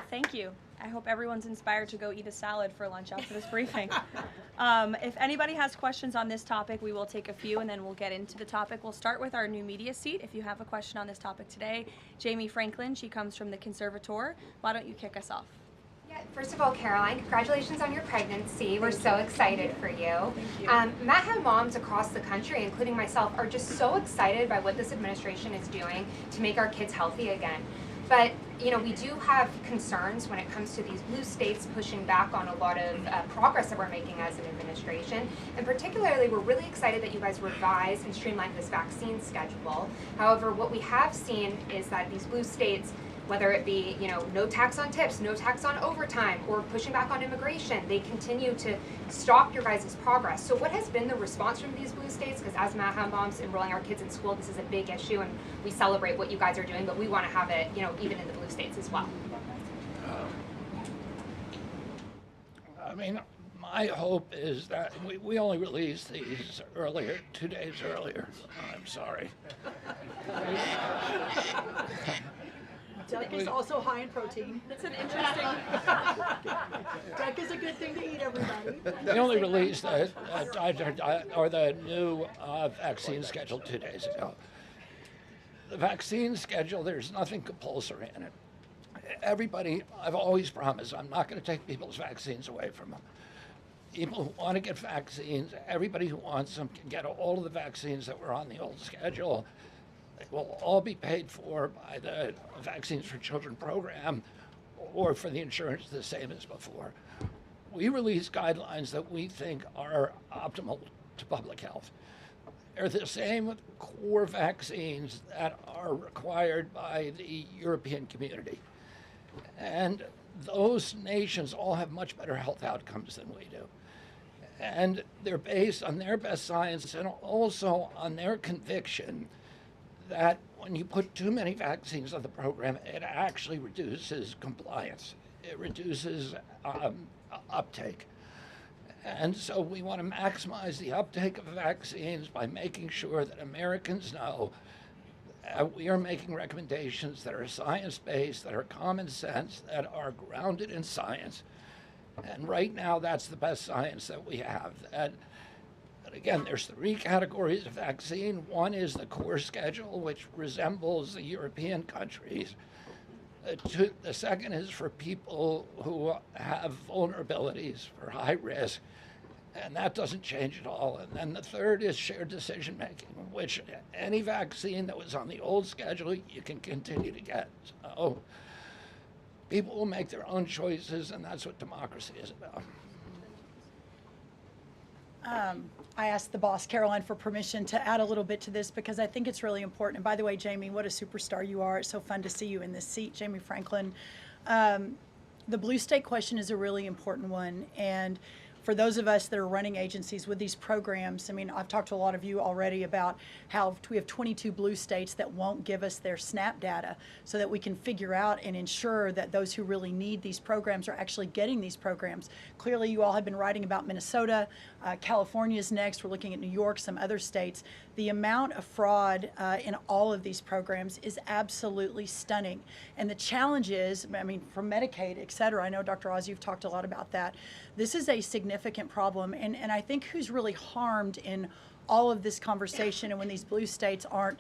thank you. I hope everyone's inspired to go eat a salad for lunch after this briefing. If anybody has questions on this topic, we will take a few and then we'll get into the topic. We'll start with our new media seat. If you have a question on this topic today, Jamie Franklin, she comes from the Conservator. Why don't you kick us off? Yeah, first of all, Caroline, congratulations on your pregnancy. We're so excited for you. Thank you. Maha moms across the country, including myself, are just so excited by what this administration is doing to make our kids healthy again. But, you know, we do have concerns when it comes to these blue states pushing back on a lot of progress that we're making as an administration. And particularly, we're really excited that you guys revised and streamlined this vaccine schedule. However, what we have seen is that these blue states, whether it be, you know, no tax on tips, no tax on overtime, or pushing back on immigration, they continue to stop your guys' progress. So what has been the response from these blue states? Because as Maha moms enrolling our kids in school, this is a big issue, and we celebrate what you guys are doing, but we want to have it, you know, even in the blue states as well. I mean, my hope is that we only released these earlier, 2 days earlier. I'm sorry. Duck is also high in protein. That's an interesting. Duck is a good thing to eat, everybody. They only released the new vaccine schedule 2 days ago. The vaccine schedule, there's nothing compulsory in it. Everybody, I've always promised, I'm not going to take people's vaccines away from them. People who want to get vaccines, everybody who wants them can get all of the vaccines that were on the old schedule. They will all be paid for by the Vaccines for Children program or for the insurance the same as before. We release guidelines that we think are optimal to public health. They're the same core vaccines that are required by the European community. And those nations all have much better health outcomes than we do. And they're based on their best science and also on their conviction that when you put too many vaccines on the program, it actually reduces compliance. It reduces uptake. And so we want to maximize the uptake of vaccines by making sure that Americans know that we are making recommendations that are science-based, that are common sense, that are grounded in science. And right now, that's the best science that we have. Again, there's 3 categories of vaccine. One is the core schedule, which resembles the European countries. The second is for people who have vulnerabilities, for high risk, and that doesn't change at all. And then the third is shared decision making, which any vaccine that was on the old schedule, you can continue to get. So people will make their own choices, and that's what democracy is about. I asked the boss, Caroline, for permission to add a little bit to this because I think it's really important. And by the way, Jamie, what a superstar you are. It's so fun to see you in this seat, Jamie Franklin. The blue state question is a really important one. And for those of us that are running agencies with these programs, I mean, I've talked to a lot of you already about how we have 22 blue states that won't give us their SNAP data so that we can figure out and ensure that those who really need these programs are actually getting these programs. Clearly, you all have been writing about Minnesota. California's next. We're looking at New York, some other states. The amount of fraud in all of these programs is absolutely stunning. And the challenge is, I mean, from Medicaid, et cetera, I know, Dr. Oz, you've talked a lot about that. This is a significant problem. And I think who's really harmed in all of this conversation and when these blue states aren't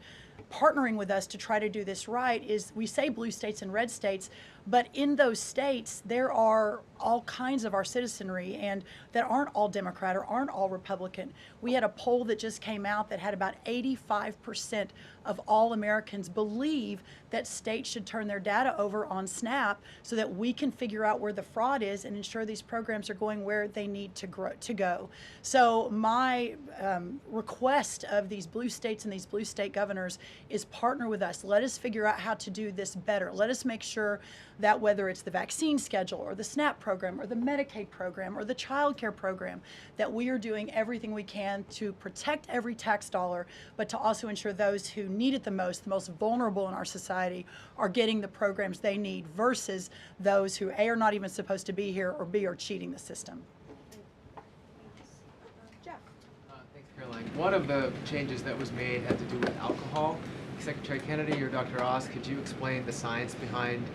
partnering with us to try to do this right is we say blue states and red states, but in those states, there are all kinds of our citizenry and that aren't all Democrat or aren't all Republican. We had a poll that just came out that had about 85% of all Americans believe that states should turn their data over on SNAP so that we can figure out where the fraud is and ensure these programs are going where they need to go. So my request of these blue states and these blue state governors is partner with us. Let us figure out how to do this better. Let us make sure that whether it's the vaccine schedule or the SNAP program or the Medicaid program or the child care program, that we are doing everything we can to protect every tax dollar, but to also ensure those who need it the most vulnerable in our society, are getting the programs they need versus those who A, are not even supposed to be here, or B, are cheating the system. Jeff. Thanks, Caroline. One of the changes that was made had to do with alcohol. Secretary Kennedy or Dr. Oz, could you explain the science behind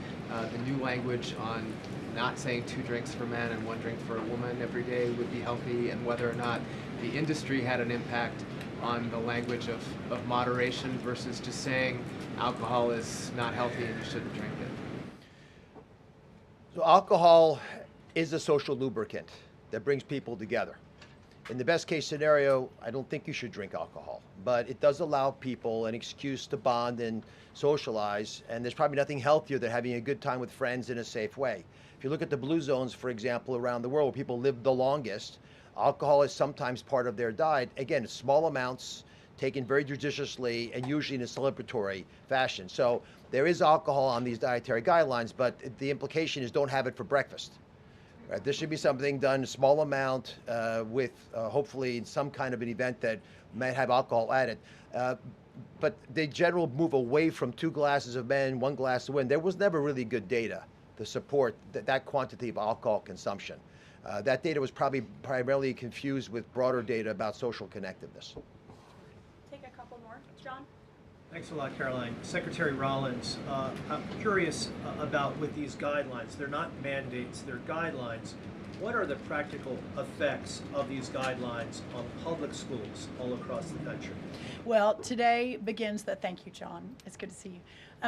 the new language on not saying 2 drinks for men and 1 drink for a woman every day would be healthy, and whether or not the industry had an impact on the language of moderation versus just saying alcohol is not healthy and you shouldn't drink it? So alcohol is a social lubricant that brings people together. In the best case scenario, I don't think you should drink alcohol, but it does allow people an excuse to bond and socialize, and there's probably nothing healthier than having a good time with friends in a safe way. If you look at the blue zones, for example, around the world where people live the longest, alcohol is sometimes part of their diet. Again, small amounts, taken very judiciously, and usually in a celebratory fashion. So there is alcohol on these dietary guidelines, but the implication is don't have it for breakfast. Right? This should be something done in a small amount with hopefully some kind of an event that might have alcohol added. But the general move away from 2 glasses of men, 1 glass of women, there was never really good data to support that quantity of alcohol consumption. That data was probably primarily confused with broader data about social connectiveness. Take a couple more. John? Thanks a lot, Caroline. Secretary Rollins, I'm curious about with these guidelines. They're not mandates, they're guidelines. What are the practical effects of these guidelines on public schools all across the country? Well, today begins thank you, John. It's good to see you.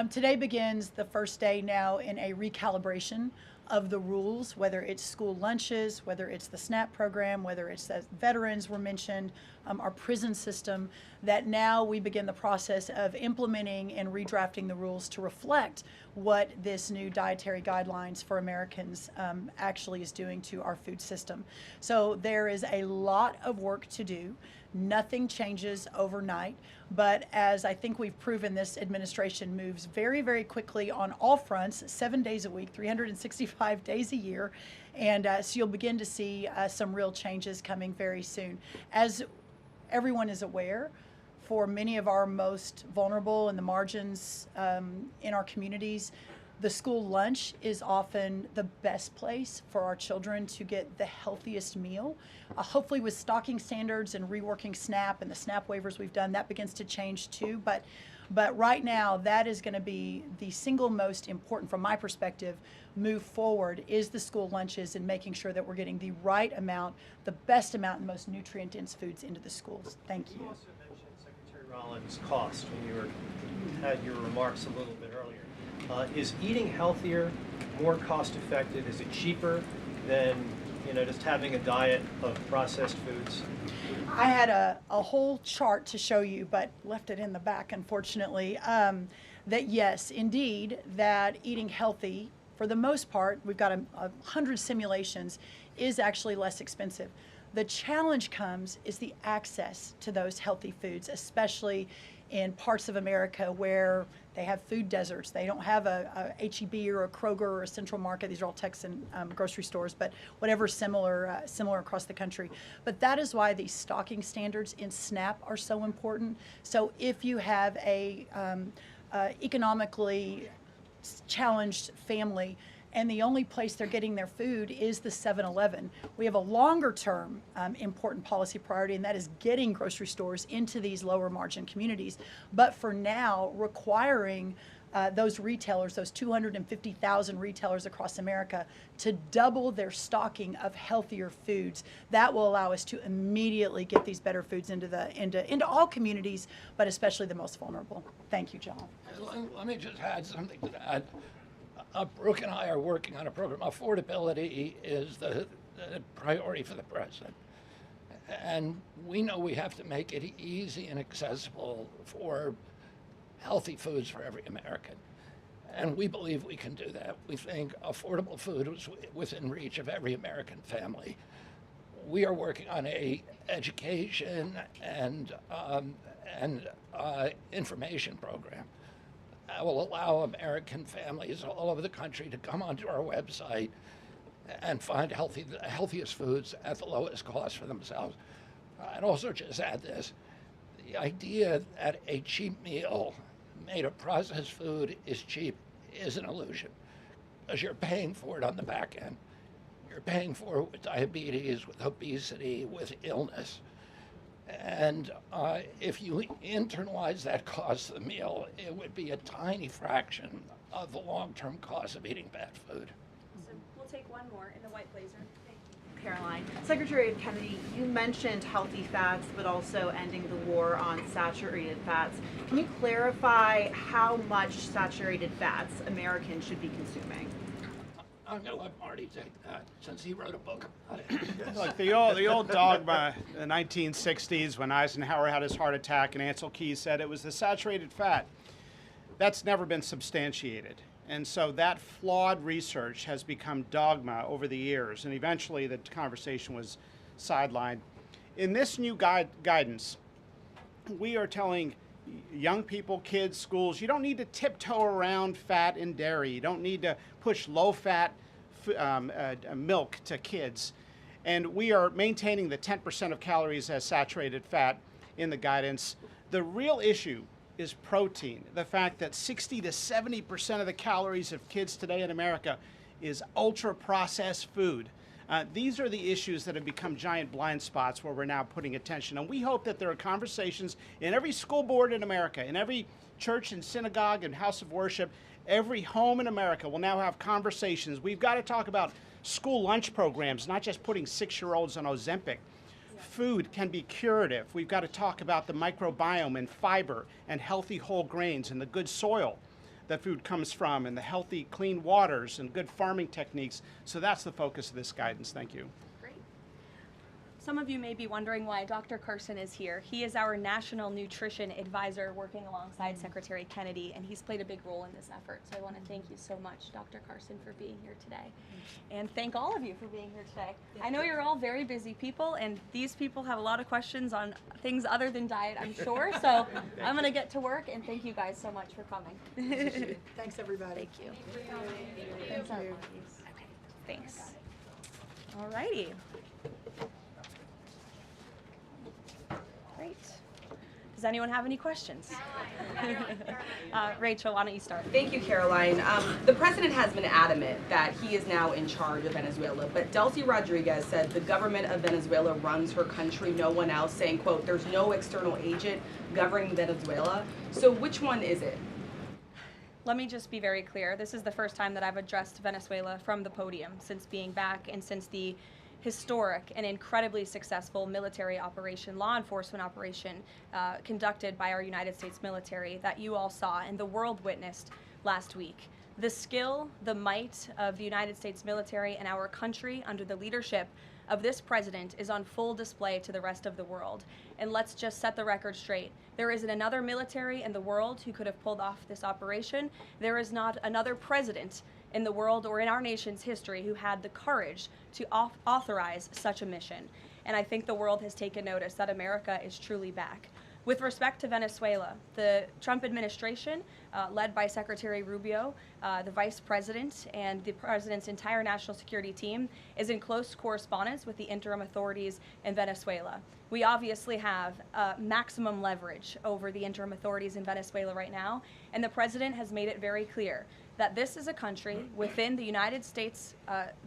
Today begins the first day now in a recalibration of the rules, whether it's school lunches, whether it's the SNAP program, whether it's that veterans were mentioned, our prison system, that now we begin the process of implementing and redrafting the rules to reflect what this new dietary guidelines for Americans actually is doing to our food system. So there is a lot of work to do. Nothing changes overnight, but as I think we've proven, this administration moves very, very quickly on all fronts, 7 days a week, 365 days a year, and so you'll begin to see some real changes coming very soon. As everyone is aware, for many of our most vulnerable in the margins in our communities, the school lunch is often the best place for our children to get the healthiest meal. Hopefully with stocking standards and reworking SNAP and the SNAP waivers we've done, that begins to change too. But right now, that is going to be the single most important, from my perspective, move forward, is the school lunches and making sure that we're getting the right amount, the best amount, and most nutrient-dense foods into the schools. Thank you. You also mentioned, Secretary Rollins, cost when you had your remarks a little bit earlier. Is eating healthier more cost effective? Is it cheaper than just having a diet of processed foods? I had a whole chart to show you, but left it in the back, unfortunately, that yes, indeed, that eating healthy, for the most part, we've got 100 simulations, is actually less expensive. The challenge is the access to those healthy foods, especially in parts of America where they have food deserts. They don't have a H-E-B or a Kroger or a Central Market. These are all Texan grocery stores, but whatever similar across the country. But that is why these stocking standards in SNAP are so important. So if you have a economically challenged family, and the only place they're getting their food is the 7-Eleven. We have a longer term important policy priority, and that is getting grocery stores into these lower margin communities. But for now, requiring those retailers, those 250,000 retailers across America, to double their stocking of healthier foods. That will allow us to immediately get these better foods into all communities, but especially the most vulnerable. Thank you, John. Let me just add something to that. Brooke and I are working on a program. Affordability is the priority for the president. And we know we have to make it easy and accessible for healthy foods for every American. And we believe we can do that. We think affordable food is within reach of every American family. We are working on a education and information program that will allow American families all over the country to come onto our website and find the healthiest foods at the lowest cost for themselves. I'd also just add this. The idea that a cheap meal made of processed food is cheap is an illusion, because you're paying for it on the back end. You're paying for it with diabetes, with obesity, with illness. And if you internalize that cost of the meal, it would be a tiny fraction of the long-term cost of eating bad food. So we'll take one more in the white blazer. Caroline. Secretary Kennedy, you mentioned healthy fats, but also ending the war on saturated fats. Can you clarify how much saturated fats Americans should be consuming? I'm going to let Marty take that since he wrote a book about it. Look, the old dogma in the 1960s when Eisenhower had his heart attack and Ancel Keys said it was the saturated fat. That's never been substantiated. And so that flawed research has become dogma over the years, and eventually the conversation was sidelined. In this new guidance, we are telling young people, kids, schools, you don't need to tiptoe around fat and dairy. You don't need to push low-fat milk to kids. And we are maintaining the 10% of calories as saturated fat in the guidance. The real issue is protein. The fact that 60 to 70% of the calories of kids today in America is ultra-processed food. These are the issues that have become giant blind spots where we're now putting attention. And we hope that there are conversations in every school board in America, in every church and synagogue and house of worship, every home in America will now have conversations. We've got to talk about school lunch programs, not just putting 6-year-olds on Ozempic. Food can be curative. We've got to talk about the microbiome and fiber and healthy whole grains and the good soil that food comes from and the healthy clean waters and good farming techniques. So that's the focus of this guidance. Thank you. Great. Some of you may be wondering why Dr. Carson is here. He is our National Nutrition Advisor working alongside Secretary Kennedy, and he's played a big role in this effort. So I want to thank you so much, Dr. Carson, for being here today. And thank all of you for being here today. I know you're all very busy people, and these people have a lot of questions on things other than diet, I'm sure. So I'm going to get to work, and thank you guys so much for coming. Thanks, everybody. Thank you. Thank you. Okay, thanks. All righty. Great. Does anyone have any questions? Rachel, why don't you start? Thank you, Caroline. The president has been adamant that he is now in charge of Venezuela, but Delcy Rodriguez said the government of Venezuela runs her country, no one else, saying, quote, there's no external agent governing Venezuela. So which one is it? Let me just be very clear. This is the first time that I've addressed Venezuela from the podium since being back and since the historic and incredibly successful military operation, law enforcement operation conducted by our United States military that you all saw and the world witnessed last week. The skill, the might of the United States military and our country under the leadership of this president is on full display to the rest of the world. And let's just set the record straight. There isn't another military in the world who could have pulled off this operation. There is not another president in the world or in our nation's history who had the courage to authorize such a mission. And I think the world has taken notice that America is truly back. With respect to Venezuela, the Trump administration, led by Secretary Rubio, the vice president, and the president's entire national security team, is in close correspondence with the interim authorities in Venezuela. We obviously have maximum leverage over the interim authorities in Venezuela right now, and the president has made it very clear that this is a country within the United States,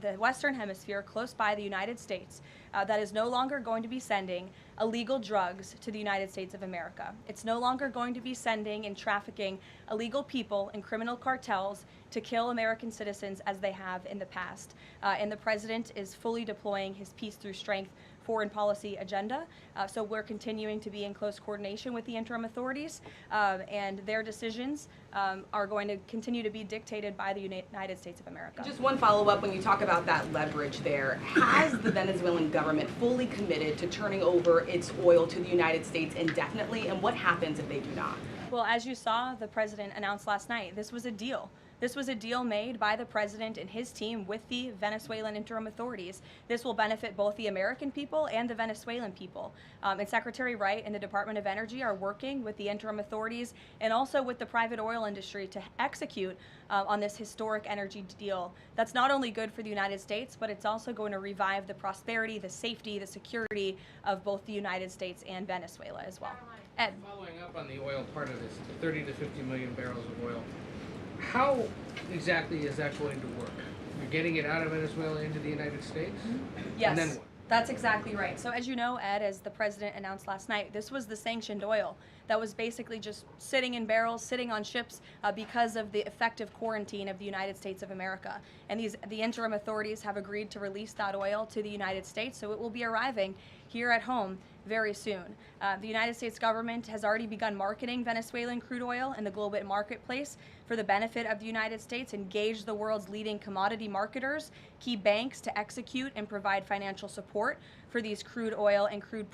the Western Hemisphere, close by the United States, that is no longer going to be sending illegal drugs to the United States of America. It's no longer going to be sending and trafficking illegal people and criminal cartels to kill American citizens as they have in the past. And the president is fully deploying his peace through strength foreign policy agenda. So we're continuing to be in close coordination with the interim authorities, and their decisions are going to continue to be dictated by the United States of America. Just one follow-up, when you talk about that leverage there, has the Venezuelan government fully committed to turning over its oil to the United States indefinitely, and what happens if they do not? Well, as you saw, the president announced last night, this was a deal. This was a deal made by the president and his team with the Venezuelan interim authorities. This will benefit both the American people and the Venezuelan people. And Secretary Wright and the Department of Energy are working with the interim authorities and also with the private oil industry to execute on this historic energy deal. That's not only good for the United States, but it's also going to revive the prosperity, the safety, the security of both the United States and Venezuela as well. Ed. Following up on the oil part of this, the 30 to 50 million barrels of oil, how exactly is that going to work? You're getting it out of Venezuela into the United States? Yes. And then what? That's exactly right. So as you know, Ed, as the president announced last night, this was the sanctioned oil that was basically just sitting in barrels, sitting on ships because of the effective quarantine of the United States of America. And the interim authorities have agreed to release that oil to the United States, so it will be arriving here at home very soon. The United States government has already begun marketing Venezuelan crude oil in the global marketplace for the benefit of the United States, engaged the world's leading commodity marketers, key banks to execute and provide financial support for these crude oil and crude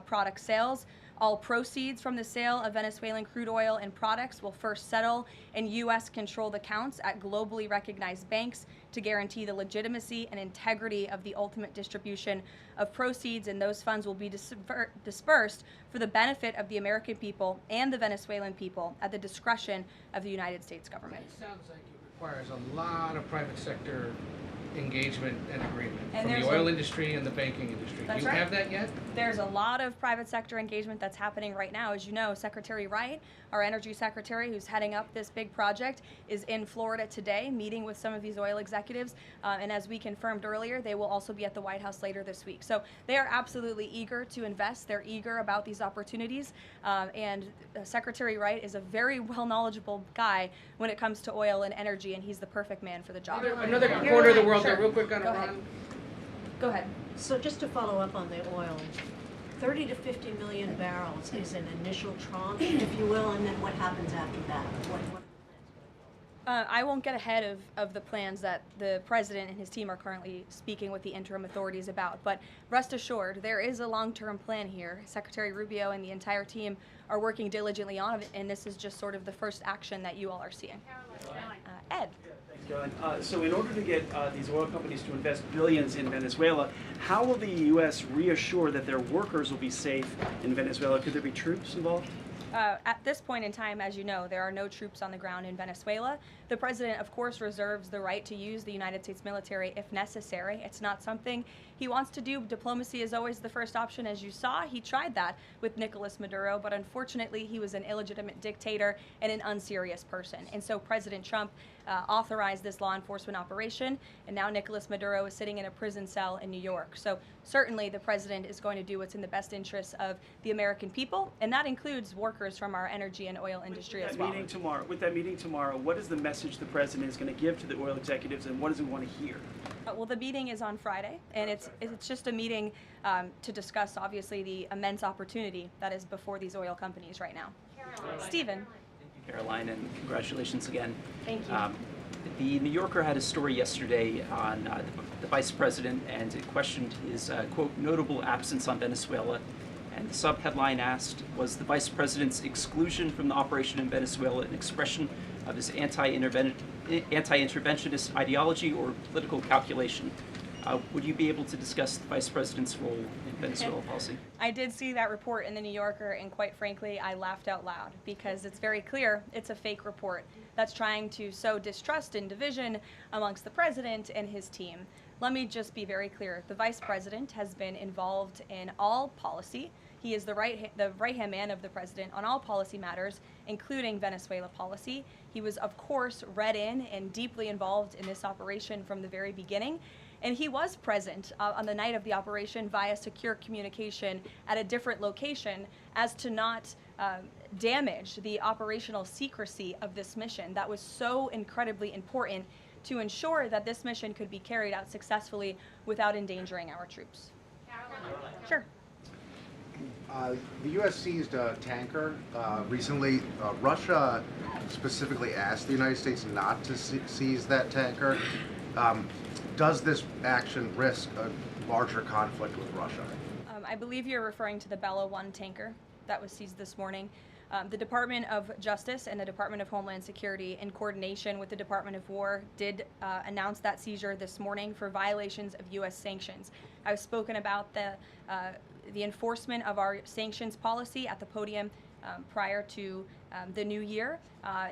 product sales. All proceeds from the sale of Venezuelan crude oil and products will first settle in U.S.-controlled accounts at globally recognized banks to guarantee the legitimacy and integrity of the ultimate distribution of proceeds, and those funds will be dispersed for the benefit of the American people and the Venezuelan people at the discretion of the United States government. It sounds like it requires a lot of private sector engagement and agreement And from there's the oil a- industry and the banking industry. Do That's you right. have that yet? There's a lot of private sector engagement that's happening right now. As you know, Secretary Wright, our energy secretary who's heading up this big project, is in Florida today meeting with some of these oil executives. And as we confirmed earlier, they will also be at the White House later this week. So they are absolutely eager to invest. They're eager about these opportunities. And Secretary Wright is a very well knowledgeable guy when it comes to oil and energy, and he's the perfect man for the job. Another corner of the world, Sure. though, real quick on Go ahead. Iran. Go ahead. So just to follow up on the oil, 30 to 50 million barrels is an initial tranche, if you will, and then what happens after that? What I won't get ahead of the plans that the president and his team are currently speaking with the interim authorities about, but rest assured, there is a long-term plan here. Secretary Rubio and the entire team are working diligently on it, and this is just sort of the first action that you all are seeing. Ed. Thanks, Caroline. So in order to get these oil companies to invest billions in Venezuela, how will the U.S. reassure that their workers will be safe in Venezuela? Could there be troops involved? At this point in time, as you know, there are no troops on the ground in Venezuela. The president, of course, reserves the right to use the United States military if necessary. It's not something he wants to do. Diplomacy is always the first option. As you saw, he tried that with Nicolas Maduro, but unfortunately, he was an illegitimate dictator and an unserious person. And so President Trump authorized this law enforcement operation, and now Nicolas Maduro is sitting in a prison cell in New York. So certainly the president is going to do what's in the best interests of the American people, and that includes workers from our energy and oil industry as well. With that meeting tomorrow, what is the message the president is going to give to the oil executives, and what does he want to hear? Well, the meeting is on Friday, and it's just a meeting to discuss, obviously, the immense opportunity that is before these oil companies right now. Stephen. Caroline, and congratulations again. Thank you. The New Yorker had a story yesterday on the vice president, and it questioned his, quote, notable absence on Venezuela. And the sub-headline asked, was the vice president's exclusion from the operation in Venezuela an expression of his anti-interventionist ideology or political calculation? Would you be able to discuss the vice president's role in Venezuela policy? I did see that report in the New Yorker, and quite frankly, I laughed out loud because it's very clear it's a fake report that's trying to sow distrust and division amongst the president and his team. Let me just be very clear. The vice president has been involved in all policy. He is the right-hand man of the president on all policy matters, including Venezuela policy. He was, of course, read in and deeply involved in this operation from the very beginning. And he was present on the night of the operation via secure communication at a different location as to not damage the operational secrecy of this mission that was so incredibly important to ensure that this mission could be carried out successfully without endangering our troops. Sure. The U.S. seized a tanker recently. Russia specifically asked the United States not to seize that tanker. Does this action risk a larger conflict with Russia? I believe you're referring to the Bella 1 tanker that was seized this morning. The Department of Justice and the Department of Homeland Security, in coordination with the Department of War, did announce that seizure this morning for violations of U.S. sanctions. I've spoken about the enforcement of our sanctions policy at the podium prior to the new year,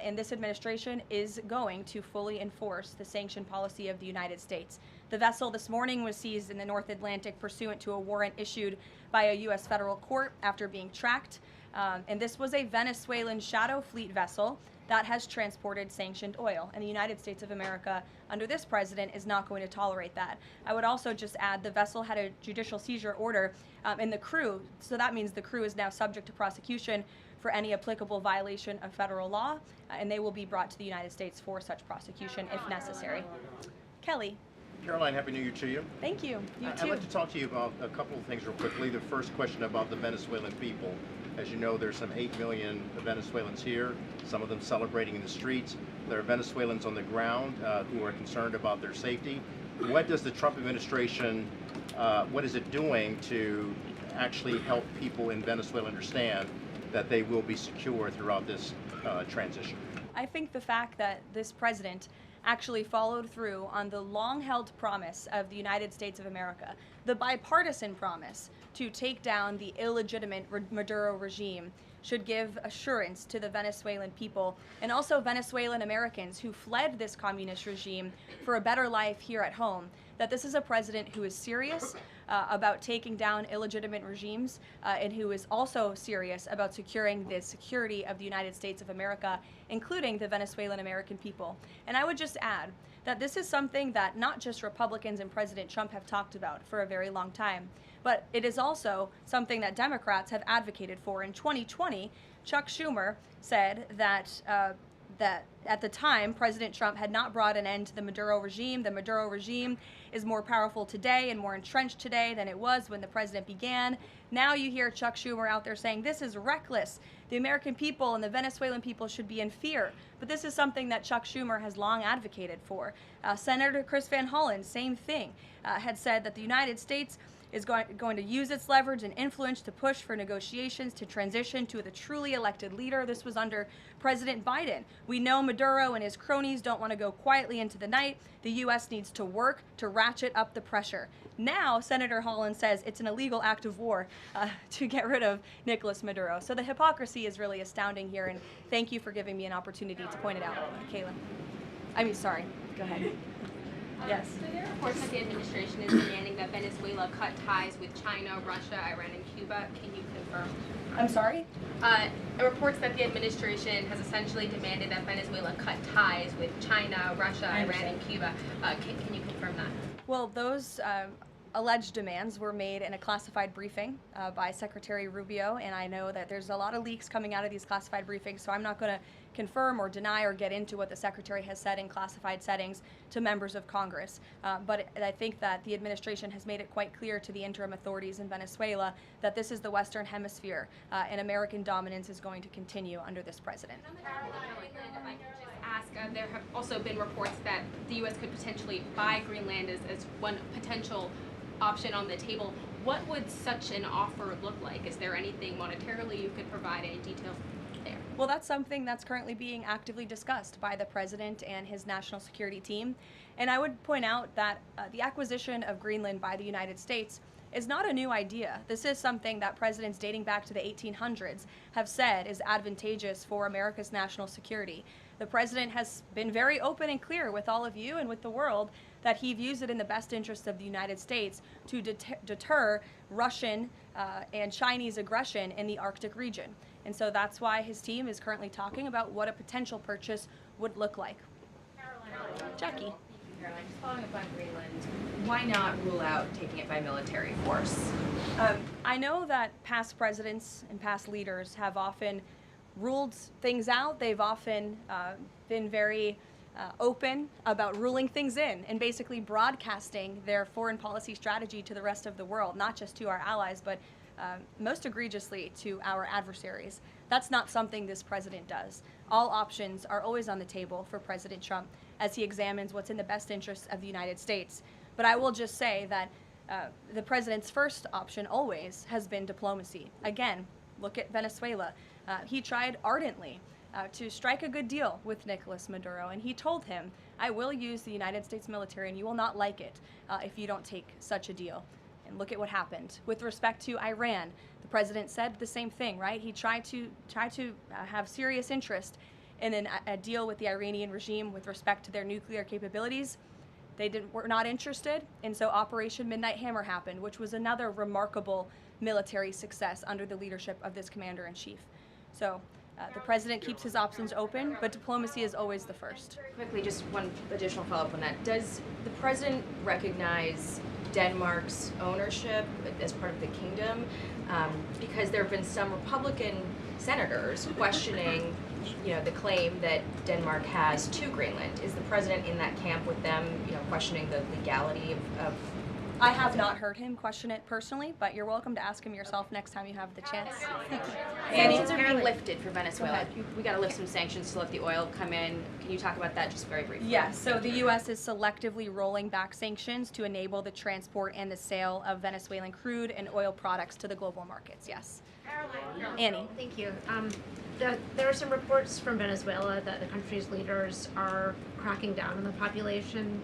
and this administration is going to fully enforce the sanction policy of the United States. The vessel this morning was seized in the North Atlantic pursuant to a warrant issued by a U.S. federal court after being tracked, and this was a Venezuelan shadow fleet vessel that has transported sanctioned oil. And the United States of America, under this president, is not going to tolerate that. I would also just add the vessel had a judicial seizure order and the crew, so that means the crew is now subject to prosecution for any applicable violation of federal law, and they will be brought to the United States for such prosecution if necessary. Kelly. Caroline, Happy New Year to you. Thank you. You I'd too. like to talk to you about a couple of things real quickly. The first question about the Venezuelan people. As you know, there's some 8 million Venezuelans here, some of them celebrating in the streets. There are Venezuelans on the ground who are concerned about their safety. What does the Trump administration, what is it doing to actually help people in Venezuela understand that they will be secure throughout this transition? I think the fact that this president actually followed through on the long-held promise of the United States of America, the bipartisan promise to take down the illegitimate Maduro regime, should give assurance to the Venezuelan people and also Venezuelan Americans who fled this communist regime for a better life here at home, that this is a president who is serious about taking down illegitimate regimes and who is also serious about securing the security of the United States of America, including the Venezuelan American people. And I would just add that this is something that not just Republicans and President Trump have talked about for a very long time, but it is also something that Democrats have advocated for. In 2020, Chuck Schumer said that that at the time, President Trump had not brought an end to the Maduro regime. The Maduro regime is more powerful today and more entrenched today than it was when the president began. Now you hear Chuck Schumer out there saying this is reckless. The American people and the Venezuelan people should be in fear. But this is something that Chuck Schumer has long advocated for. Senator Chris Van Hollen, same thing, had said that the United States is going to use its leverage and influence to push for negotiations to transition to the truly elected leader. This was under President Biden. We know Maduro and his cronies don't want to go quietly into the night. The U.S. needs to work to ratchet up the pressure. Now, Senator Holland says it's an illegal act of war to get rid of Nicolas Maduro. So the hypocrisy is really astounding here, and thank you for giving me an opportunity to point it out, Kayla. Sorry, go ahead. Yes. So there are reports that the administration is demanding that Venezuela cut ties with China, Russia, Iran, and Cuba. Can you confirm? I'm sorry? Reports that the administration has essentially demanded that Venezuela cut ties with China, Russia, Iran, and Cuba. Can you confirm that? Well, those alleged demands were made in a classified briefing by Secretary Rubio, and I know that there's a lot of leaks coming out of these classified briefings, so I'm not going to confirm or deny or get into what the Secretary has said in classified settings to members of Congress. But I think that the administration has made it quite clear to the interim authorities in Venezuela that this is the Western Hemisphere, and American dominance is going to continue under this president. There have also been reports that the U.S. could potentially buy Greenland as one potential option on the table. What would such an offer look like? Is there anything monetarily you could provide, any details there? Well, that's something that's currently being actively discussed by the president and his national security team. And I would point out that the acquisition of Greenland by the United States is not a new idea. This is something that presidents dating back to the 1800s have said is advantageous for America's national security. The president has been very open and clear with all of you and with the world that he views it in the best interest of the United States to deter Russian and Chinese aggression in the Arctic region. And so that's why his team is currently talking about what a potential purchase would look like. Jackie. Caroline, just following up on Greenland, why not rule out taking it by military force? I know that past presidents and past leaders have often ruled things out. They've often been very open about ruling things in and basically broadcasting their foreign policy strategy to the rest of the world, not just to our allies, but most egregiously to our adversaries. That's not something this president does. All options are always on the table for President Trump as he examines what's in the best interests of the United States. But I will just say that the president's first option always has been diplomacy. Again, look at Venezuela. He tried ardently to strike a good deal with Nicolas Maduro, and he told him, I will use the United States military and you will not like it if you don't take such a deal. And look at what happened. With respect to Iran, the president said the same thing, right? He tried to have serious interest in a deal with the Iranian regime with respect to their nuclear capabilities. They were not interested, and so Operation Midnight Hammer happened, which was another remarkable military success under the leadership of this commander-in-chief. So The president keeps his options open, but diplomacy is always the first. Quickly, just one additional follow-up on that. Does the president recognize Denmark's ownership as part of the kingdom? Because there have been some Republican senators questioning, the claim that Denmark has to Greenland. Is the president in that camp with them, questioning the legality of I have not heard him question it personally, but you're welcome to ask him yourself next time you have the chance. Sanctions are being lifted for Venezuela. We got to lift some sanctions to let the oil come in. Can you talk about that just very briefly? Yes, so the U.S. is selectively rolling back sanctions to enable the transport and the sale of Venezuelan crude and oil products to the global markets, yes. Annie. Thank you. There are some reports from Venezuela that the country's leaders are cracking down on the population,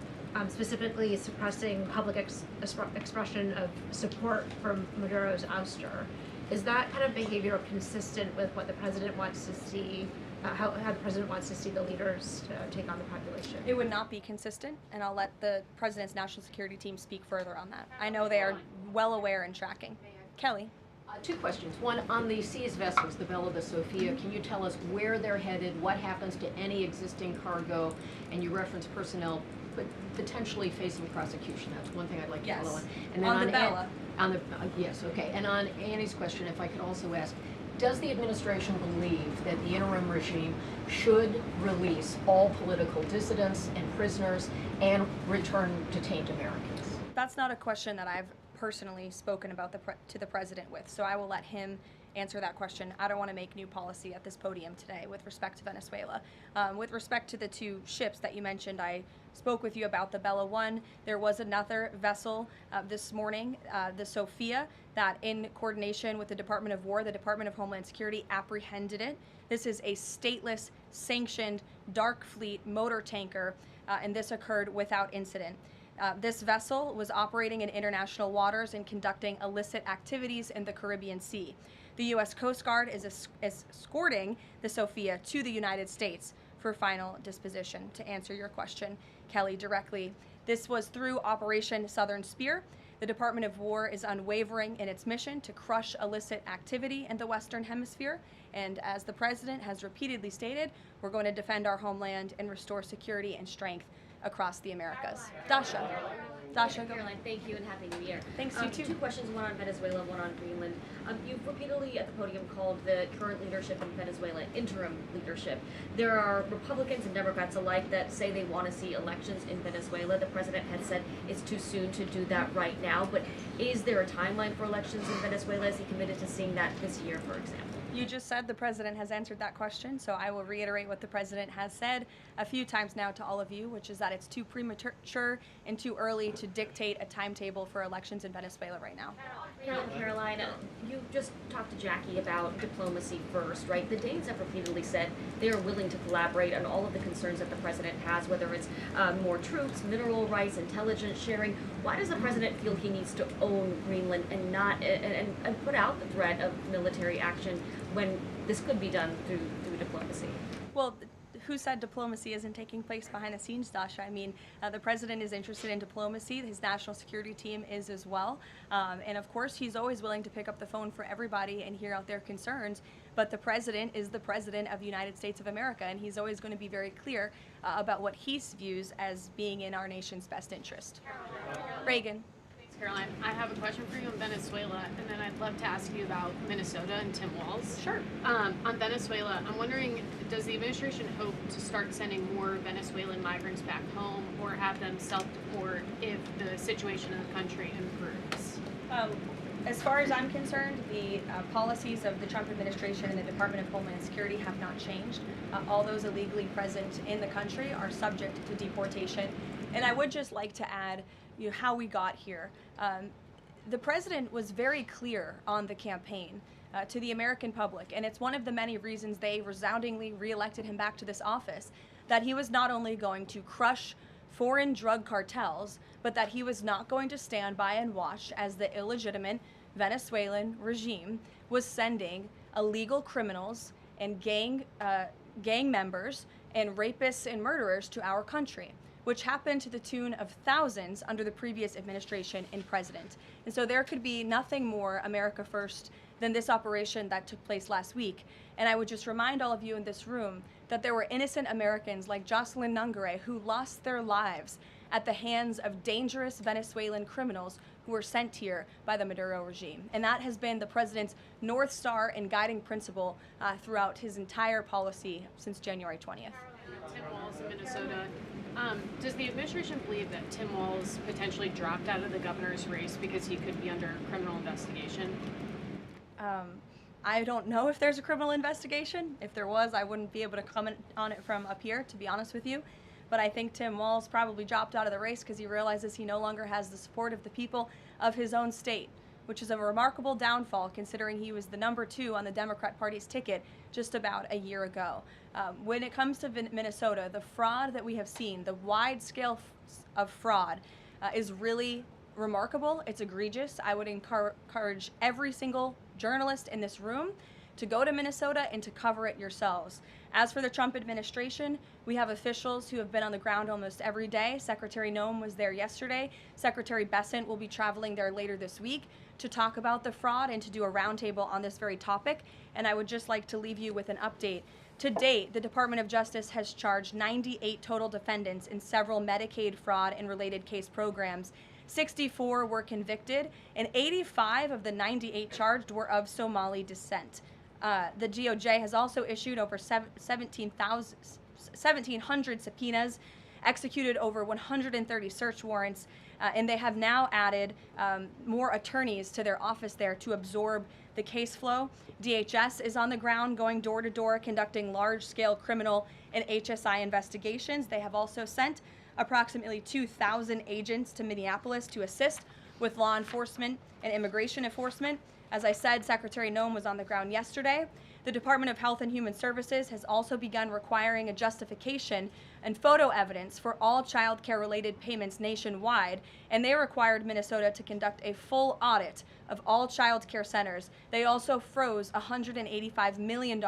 specifically suppressing public expression of support for Maduro's ouster. Is that kind of behavior consistent with what the president wants to see, how the president wants to see the leaders take on the population? It would not be consistent, and I'll let the president's national security team speak further on that. I know they are well aware and tracking. Kelly. Two questions. One, on the seized vessels, the Bella, the Sophia, can you tell us where they're headed, what happens to any existing cargo, and you reference personnel but potentially facing prosecution? That's one thing I'd like to follow on. And then on the Bella. Yes, okay. And on Annie's question, if I could also ask, does the administration believe that the interim regime should release all political dissidents and prisoners and return detained Americans? That's not a question that I've personally spoken about to the president with, so I will let him answer that question. I don't want to make new policy at this podium today with respect to Venezuela. With respect to the two ships that you mentioned, I spoke with you about the Bella 1. There was another vessel this morning, the Sophia, that in coordination with the Department of War, the Department of Homeland Security apprehended it. This is a stateless, sanctioned, dark fleet motor tanker, and this occurred without incident. This vessel was operating in international waters and conducting illicit activities in the Caribbean Sea. The U.S. Coast Guard is escorting the Sophia to the United States for final disposition. To answer your question, Kelly, directly, this was through Operation Southern Spear. The Department of War is unwavering in its mission to crush illicit activity in the Western Hemisphere. And as the President has repeatedly stated, we're going to defend our homeland and restore security and strength across the Americas. Dasha. Dasha, go. Caroline, thank you and Happy New Year. Thanks, you too. Two questions, one on Venezuela, one on Greenland. You've repeatedly at the podium called the current leadership in Venezuela interim leadership. There are Republicans and Democrats alike that say they want to see elections in Venezuela. The president has said it's too soon to do that right now, but is there a timeline for elections in Venezuela? Is he committed to seeing that this year, for example? You just said the president has answered that question, so I will reiterate what the president has said a few times now to all of you, which is that it's too premature and too early to dictate a timetable for elections in Venezuela right now. Caroline, you just talked to Jackie about diplomacy first, right? The Danes have repeatedly said they are willing to collaborate on all of the concerns that the president has, whether it's more troops, mineral rights, intelligence sharing. Why does the president feel he needs to own Greenland and not and put out the threat of military action when this could be done through diplomacy? Well, who said diplomacy isn't taking place behind the scenes, Dasha? I mean, the president is interested in diplomacy. His national security team is as well. And of course, he's always willing to pick up the phone for everybody and hear out their concerns. But the president is the president of the United States of America, and he's always going to be very clear about what he views as being in our nation's best interest. Reagan. Caroline, I have a question for you on Venezuela, and then I'd love to ask you about Minnesota and Tim Walz. Sure. On Venezuela, I'm wondering, does the administration hope to start sending more Venezuelan migrants back home or have them self-deport if the situation in the country improves? As far as I'm concerned, the policies of the Trump administration and the Department of Homeland Security have not changed. All those illegally present in the country are subject to deportation. And I would just like to add how we got here. The president was very clear on the campaign to the American public, and it's one of the many reasons they resoundingly reelected him back to this office, that he was not only going to crush foreign drug cartels, but that he was not going to stand by and watch as the illegitimate Venezuelan regime was sending illegal criminals and gang members and rapists and murderers to our country, which happened to the tune of thousands under the previous administration and president. And so there could be nothing more America First than this operation that took place last week. And I would just remind all of you in this room that there were innocent Americans like Jocelyn Nungare who lost their lives at the hands of dangerous Venezuelan criminals who were sent here by the Maduro regime. And that has been the president's North Star and guiding principle throughout his entire policy since January 20th. Tim Walz in Minnesota. Does the administration believe that Tim Walz potentially dropped out of the governor's race because he could be under criminal investigation? I don't know if there's a criminal investigation. If there was, I wouldn't be able to comment on it from up here, to be honest with you. But I think Tim Walz probably dropped out of the race because he realizes he no longer has the support of the people of his own state, which is a remarkable downfall considering he was the number 2 on the Democrat Party's ticket just about a year ago. When it comes to Minnesota, the fraud that we have seen, the wide scale of fraud is really remarkable. It's egregious. I would encourage every single journalist in this room to go to Minnesota and to cover it yourselves. As for the Trump administration, we have officials who have been on the ground almost every day. Secretary Noem was there yesterday. Secretary Bessent will be traveling there later this week to talk about the fraud and to do a roundtable on this very topic. And I would just like to leave you with an update. To date, the Department of Justice has charged 98 total defendants in several Medicaid fraud and related case programs. 64 were convicted, and 85 of the 98 charged were of Somali descent. The DOJ has also issued over 1,700 subpoenas, executed over 130 search warrants, and they have now added more attorneys to their office there to absorb the case flow. DHS is on the ground going door to door conducting large-scale criminal and HSI investigations. They have also sent approximately 2,000 agents to Minneapolis to assist with law enforcement and immigration enforcement. As I said, Secretary Noem was on the ground yesterday. The Department of Health and Human Services has also begun requiring a justification and photo evidence for all child care related payments nationwide, and they required Minnesota to conduct a full audit of all child care centers. They also froze $185 million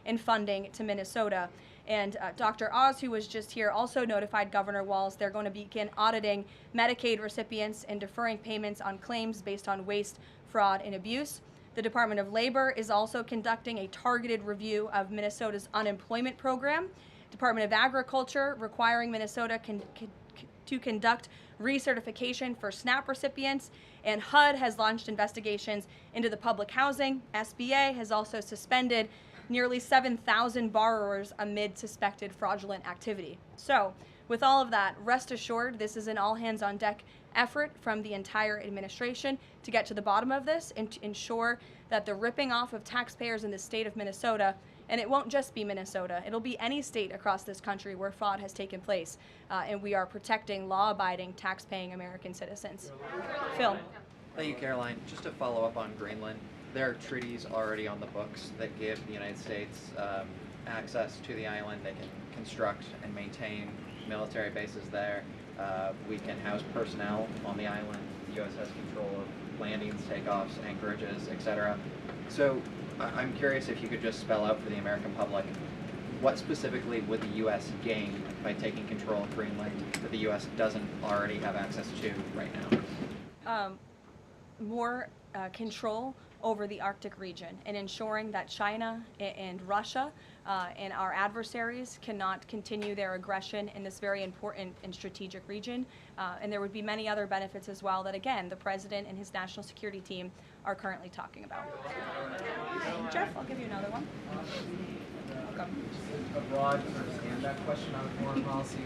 in funding to Minnesota. And Dr. Oz, who was just here, also notified Governor Walz they're going to begin auditing Medicaid recipients and deferring payments on claims based on waste, fraud, and abuse. The Department of Labor is also conducting a targeted review of Minnesota's unemployment program. Department of Agriculture requiring Minnesota to conduct recertification for SNAP recipients, and HUD has launched investigations into the public housing. SBA has also suspended nearly 7,000 borrowers amid suspected fraudulent activity. So, with all of that, rest assured this is an all-hands-on-deck effort from the entire administration to get to the bottom of this and to ensure that the ripping off of taxpayers in the state of Minnesota, and it won't just be Minnesota, it'll be any state across this country where fraud has taken place, and we are protecting law-abiding, tax-paying American citizens. Phil. Thank you, Caroline. Just to follow up on Greenland, there are treaties already on the books that give the United States access to the island. They can construct and maintain military bases there. We can house personnel on the island. The U.S. has control of landings, takeoffs, anchorages, etc. So I'm curious if you could just spell out for the American public, what specifically would the U.S. gain by taking control of Greenland that the U.S. doesn't already have access to right now? More control over the Arctic region and ensuring that China and Russia and our adversaries cannot continue their aggression in this very important and strategic region. And there would be many other benefits as well that, again, the President and his national security team are currently talking about. Jeff, I'll give you another one. A broad sort of stand-up question on foreign policy.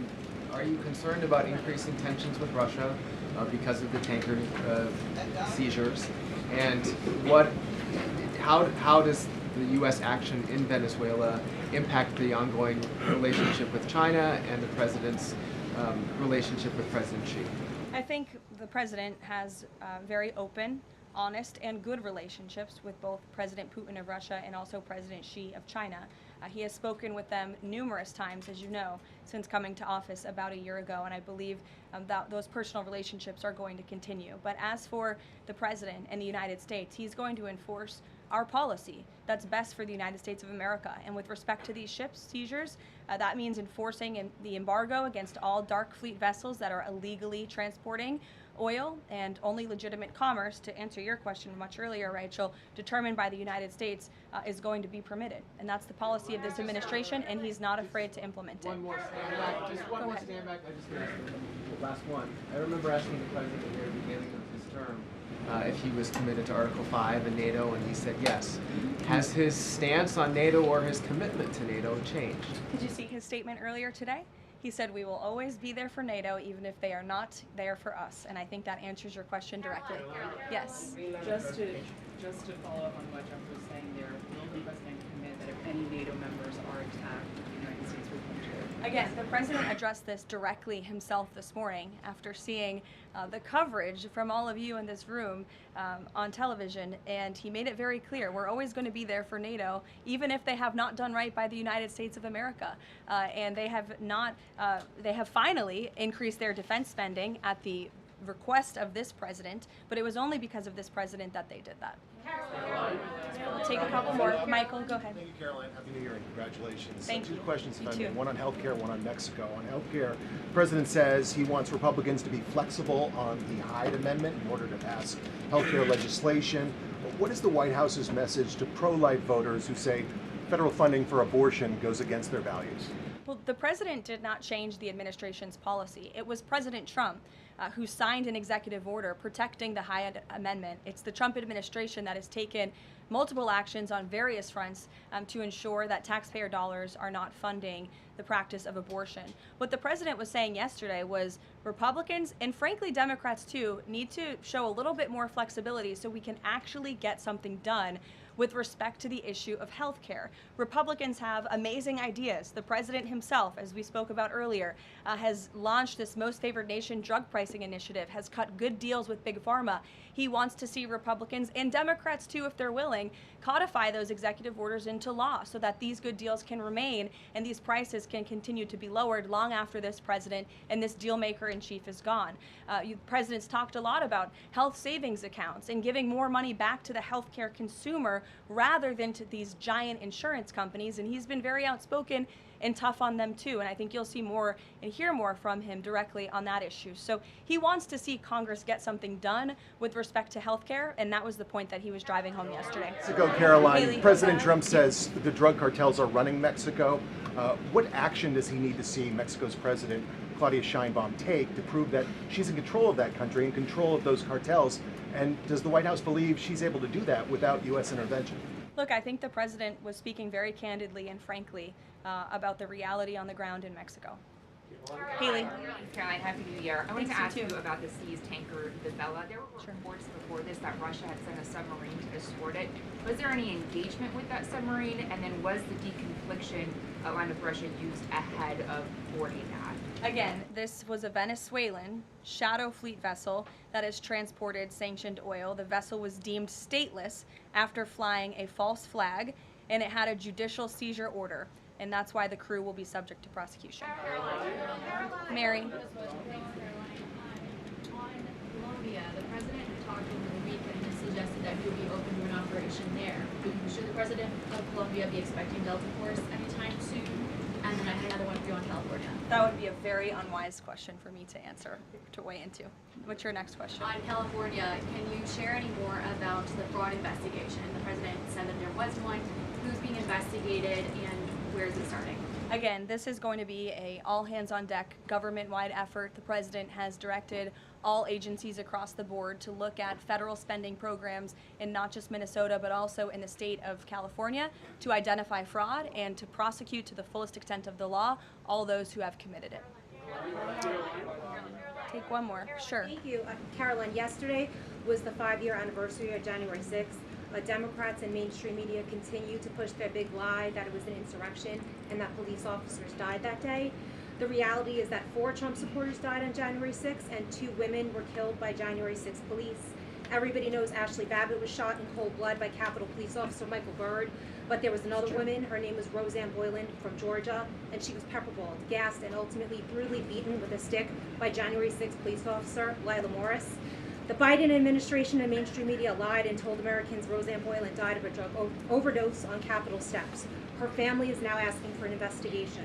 Are you concerned about increasing tensions with Russia because of the tanker seizures? And how does the U.S. action in Venezuela impact the ongoing relationship with China and the president's relationship with President Xi? I think the president has very open, honest, and good relationships with both President Putin of Russia and also President Xi of China. He has spoken with them numerous times, as you know, since coming to office about a year ago, and I believe that those personal relationships are going to continue. But as for the president and the United States, he's going to enforce our policy that's best for the United States of America. And with respect to these ship seizures, that means enforcing the embargo against all dark fleet vessels that are illegally transporting oil, and only legitimate commerce, to answer your question much earlier, Rachel, determined by the United States, is going to be permitted. And that's the policy of this administration, and he's not afraid to implement it. One more stand back. Just one more stand back. I just asked the last one. I remember asking the president at the very beginning of his term if he was committed to Article 5 and NATO, and he said yes. Has his stance on NATO or his commitment to NATO changed? Did you see his statement earlier today? He said, we will always be there for NATO, even if they are not there for us. And I think that answers your question directly. Yes. Just to follow up on what Jeff was saying there, will the president commit that if any NATO members are attacked, the United States will come to it? Again, the president addressed this directly himself this morning after seeing the coverage from all of you in this room on television, and he made it very clear, we're always going to be there for NATO, even if they have not done right by the United States of America. And they have not, they have finally increased their defense spending at the request of this president, but it was only because of this president that they did that. We'll take a couple more. Michael, go ahead. Thank you, Caroline. Happy New Year and congratulations. Thank you. Two questions, if You I may. too. One on healthcare, one on Mexico. On healthcare, the president says he wants Republicans to be flexible on the Hyde Amendment in order to pass healthcare legislation. What is the White House's message to pro-life voters who say federal funding for abortion goes against their values? Well, the president did not change the administration's policy. It was President Trump who signed an executive order protecting the Hyde Amendment. It's the Trump administration that has taken multiple actions on various fronts to ensure that taxpayer dollars are not funding the practice of abortion. What the president was saying yesterday was Republicans, and frankly Democrats too, need to show a little bit more flexibility so we can actually get something done with respect to the issue of health care. Republicans have amazing ideas. The president himself, as we spoke about earlier, has launched this Most Favored Nation drug pricing initiative, has cut good deals with Big Pharma. He wants to see Republicans and Democrats too, if they're willing, codify those executive orders into law so that these good deals can remain and these prices can continue to be lowered long after this president and this deal maker in chief is gone. Presidents talked a lot about health savings accounts and giving more money back to the healthcare consumer rather than to these giant insurance companies, and he's been very outspoken and tough on them too, and I think you'll see more and hear more from him directly on that issue. So he wants to see Congress get something done with respect to healthcare, and that was the point that he was driving home yesterday. Mexico, Caroline. Haley, President Trump says the drug cartels are running Mexico. What action does he need to see Mexico's president, Claudia Sheinbaum, take to prove that she's in control of that country, in control of those cartels? And does the White House believe she's able to do that without U.S. intervention? Look, I think the president was speaking very candidly and frankly about the reality on the ground in Mexico. Haley. Caroline, Happy New Year. I wanted to Thanks, ask you you too. about the seized tanker, the Vela. There were reports before this that Russia had sent a submarine to escort it. Was there any engagement with that submarine? And then was the deconfliction line with Russia used ahead of boarding that? Again, this was a Venezuelan shadow fleet vessel that has transported sanctioned oil. The vessel was deemed stateless after flying a false flag, and it had a judicial seizure order, and that's why the crew will be subject to prosecution. Mary. On Colombia, the president talked over the weekend and suggested that he would be open to an operation there. Should the president of Colombia be expecting Delta Force anytime soon? And then I had another one for you on California. That would be a very unwise question for me to answer, to weigh into. What's your next question? On California, can you share any more about the fraud investigation? The president said that there was one. Who's being investigated and where is it starting? Again, this is going to be a all-hands-on-deck government-wide effort. The president has directed all agencies across the board to look at federal spending programs in not just Minnesota, but also in the state of California to identify fraud and to prosecute to the fullest extent of the law all those who have committed it. Take one more, sure. Thank you. Caroline, yesterday was the 5-year anniversary of January 6th. Democrats and mainstream media continue to push their big lie that it was an insurrection and that police officers died that day. The reality is that 4 Trump supporters died on January 6th and 2 women were killed by January 6th police. Everybody knows Ashley Babbitt was shot in cold blood by Capitol Police Officer Michael Byrd, but there was another woman, her name was Roseanne Boylan from Georgia, and she was pepperballed, gassed, and ultimately brutally beaten with a stick by January 6th police officer Lila Morris. The Biden administration and mainstream media lied and told Americans Roseanne Boylan died of a drug overdose on Capitol steps. Her family is now asking for an investigation.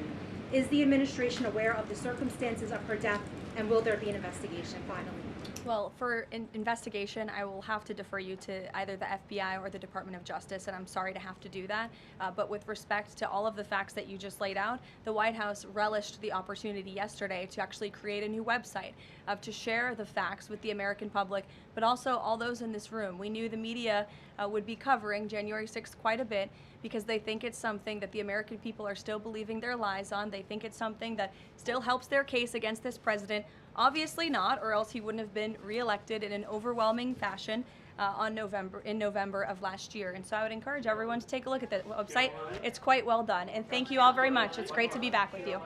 Is the administration aware of the circumstances of her death, and will there be an investigation finally? Well, for investigation, I will have to defer you to either the FBI or the Department of Justice, and I'm sorry to have to do that. But with respect to all of the facts that you just laid out, the White House relished the opportunity yesterday to actually create a new website to share the facts with the American public, but also all those in this room. We knew the media would be covering January 6th quite a bit because they think it's something that the American people are still believing their lies on. They think it's something that still helps their case against this president. Obviously not, or else he wouldn't have been reelected in an overwhelming fashion in November of last year. And so I would encourage everyone to take a look at the website. It's quite well done. And thank you all very much. It's great to be back with you.